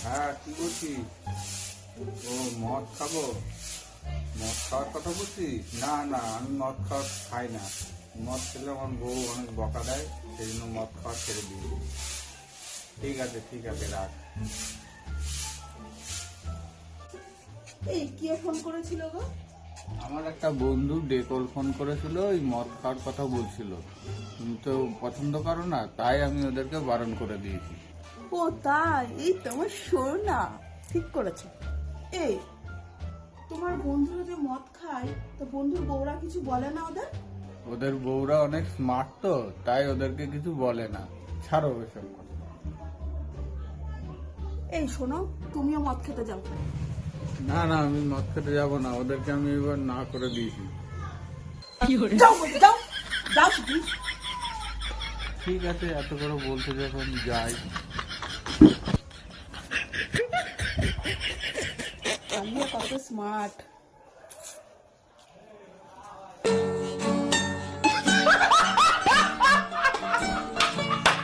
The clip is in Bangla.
হ্যাঁ, কি বলছিস? ও মদ খাবো? মদ খাওয়ার কথা বলছিস? না না, আমি মদ খাওয়া খাই না। মদ খেলে আমার বউ অনেক বকা দেয়, সেই জন্য মদ খাওয়া ছেড়ে দিই। ঠিক আছে, রাখ। এই কে ফোন করেছিল গো? আমার একটা বন্ধু ডেকল ফোন করেছিল, ওই মদ খাওয়ার কথা বলছিল। তুমি তো পছন্দ করো না, তাই আমি ওদেরকে বারণ করে দিয়েছি। ও তাই? এই তোমার শোনা ঠিক করেছে। এই তোমার বন্ধুরা যে মদ খায়, তো বন্ধুর বউরা কিছু বলে না ওদের? ওদের বউরা অনেক স্মার্ট তো, তাই ওদেরকে কিছু বলে না। ছাড়ো এসব কথা। এই শোনো, তুমিও মদ খেতে যাও। না না, আমি মদ খেতে যাবো না, ওদেরকে আমি এবার না করে দিয়েছি। যাও বলছি, যাও যাও শুধু। ঠিক আছে, এত করে বলতে যখন যাই। আলিয়া কত স্মার্ট।